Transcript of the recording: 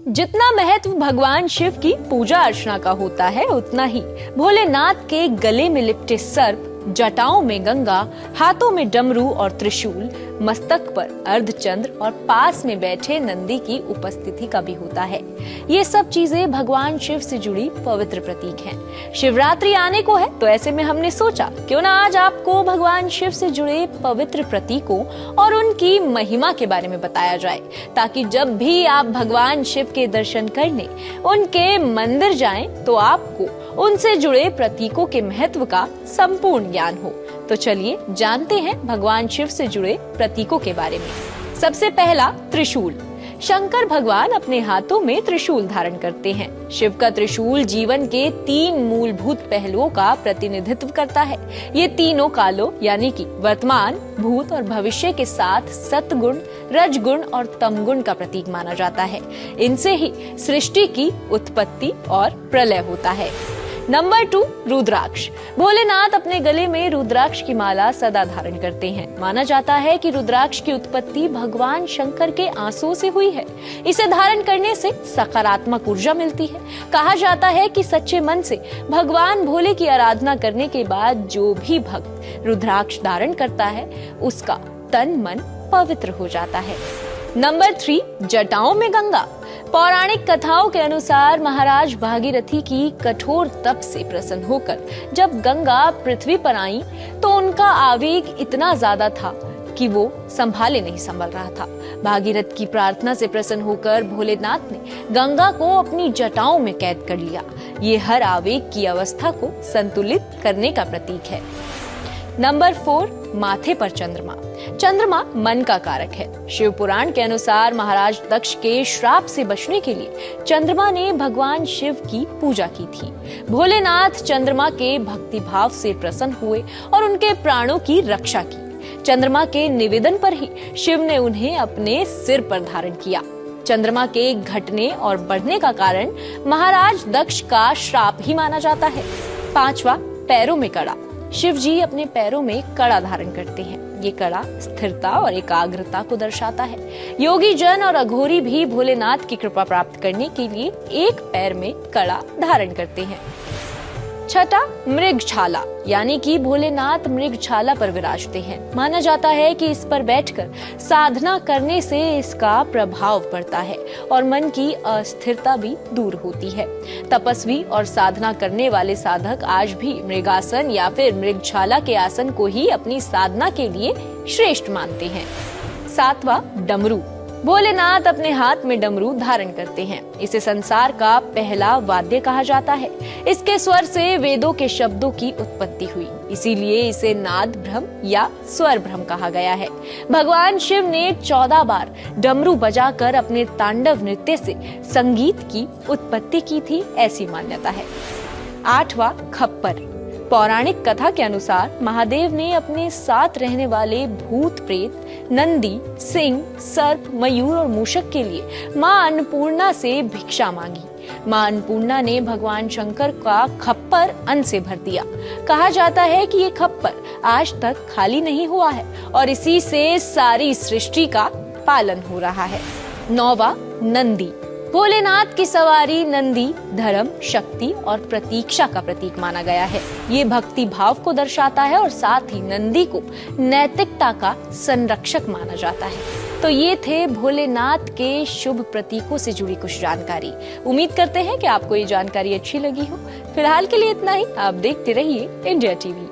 जितना महत्व भगवान शिव की पूजा अर्चना का होता है, उतना ही भोलेनाथ के गले में लिपटे सर्प, जटाओं में गंगा, हाथों में डमरू और त्रिशूल, मस्तक पर अर्धचंद्र और पास में बैठे नंदी की उपस्थिति का भी होता है। ये सब चीजें भगवान शिव से जुड़ी पवित्र प्रतीक हैं। शिवरात्रि आने को है, तो ऐसे में हमने सोचा क्यों ना आज आपको भगवान शिव से जुड़े पवित्र प्रतीकों और उनकी महिमा के बारे में बताया जाए, ताकि जब भी आप भगवान शिव के दर्शन करने उनके मंदिर जाएं, तो आपको उनसे जुड़े प्रतीकों के महत्व का संपूर्ण ज्ञान हो। तो चलिए जानते हैं भगवान शिव से जुड़े प्रतीकों के बारे में। सबसे पहला, त्रिशूल। शंकर भगवान अपने हाथों में त्रिशूल धारण करते हैं। शिव का त्रिशूल जीवन के 3 मूलभूत पहलुओं का प्रतिनिधित्व करता है। ये तीनों कालों यानी कि वर्तमान, भूत और भविष्य के साथ सतगुण, रजगुण और तमगुण का प्रतीक माना जाता है। इनसे ही सृष्टि की उत्पत्ति और प्रलय होता है। नंबर 2, रुद्राक्ष। भोलेनाथ अपने गले में रुद्राक्ष की माला सदा धारण करते हैं। माना जाता है कि रुद्राक्ष की उत्पत्ति भगवान शंकर के आंसुओं से हुई है। इसे धारण करने से सकारात्मक ऊर्जा मिलती है। कहा जाता है कि सच्चे मन से भगवान भोले की आराधना करने के बाद जो भी भक्त रुद्राक्ष धारण करता है, उसका तन मन पवित्र हो जाता है। नंबर 3, जटाओं में गंगा। पौराणिक कथाओं के अनुसार महाराज भागीरथी की कठोर तप से प्रसन्न होकर जब गंगा पृथ्वी पर आई, तो उनका आवेग इतना ज्यादा था कि वो संभाले नहीं संभल रहा था। भागीरथ की प्रार्थना से प्रसन्न होकर भोलेनाथ ने गंगा को अपनी जटाओं में कैद कर लिया। ये हर आवेग की अवस्था को संतुलित करने का प्रतीक है। नंबर 4, माथे पर चंद्रमा। चंद्रमा मन का कारक है। शिव पुराण के अनुसार महाराज दक्ष के श्राप से बचने के लिए चंद्रमा ने भगवान शिव की पूजा की थी। भोलेनाथ चंद्रमा के भक्ति भाव से प्रसन्न हुए और उनके प्राणों की रक्षा की। चंद्रमा के निवेदन पर ही शिव ने उन्हें अपने सिर पर धारण किया। चंद्रमा के घटने और बढ़ने का कारण महाराज दक्ष का श्राप ही माना जाता है। 5वां, पैरों में कड़ा। शिव जी अपने पैरों में कड़ा धारण करते हैं। ये कड़ा स्थिरता और एकाग्रता को दर्शाता है। योगी जन और अघोरी भी भोलेनाथ की कृपा प्राप्त करने के लिए एक पैर में कड़ा धारण करते हैं। 6, मृगछाला, यानी कि भोलेनाथ मृगछाला पर विराजते हैं। माना जाता है कि इस पर बैठकर साधना करने से इसका प्रभाव पड़ता है और मन की अस्थिरता भी दूर होती है। तपस्वी और साधना करने वाले साधक आज भी मृगासन या फिर मृगछाला के आसन को ही अपनी साधना के लिए श्रेष्ठ मानते हैं। 7वां, डमरू। भोलेनाथ अपने हाथ में डमरू धारण करते हैं। इसे संसार का पहला वाद्य कहा जाता है। इसके स्वर से वेदों के शब्दों की उत्पत्ति हुई, इसीलिए इसे नाद ब्रह्म या स्वर ब्रह्म कहा गया है। भगवान शिव ने 14 बार डमरू बजाकर अपने तांडव नृत्य से संगीत की उत्पत्ति की थी, ऐसी मान्यता है। 8वां, खप्पर। पौराणिक कथा के अनुसार महादेव ने अपने साथ रहने वाले भूत प्रेत, नंदी, सिंह, सर्प, मयूर और मूषक के लिए मां अन्नपूर्णा से भिक्षा मांगी। मां अन्नपूर्णा ने भगवान शंकर का खप्पर अन्न से भर दिया। कहा जाता है कि ये खप्पर आज तक खाली नहीं हुआ है और इसी से सारी सृष्टि का पालन हो रहा है। 9वां, नंदी। भोलेनाथ की सवारी नंदी धर्म, शक्ति और प्रतीक्षा का प्रतीक माना गया है। ये भक्ति भाव को दर्शाता है और साथ ही नंदी को नैतिकता का संरक्षक माना जाता है। तो ये थे भोलेनाथ के शुभ प्रतीकों से जुड़ी कुछ जानकारी। उम्मीद करते हैं कि आपको ये जानकारी अच्छी लगी हो। फिलहाल के लिए इतना ही। आप देखते रहिए इंडिया टीवी।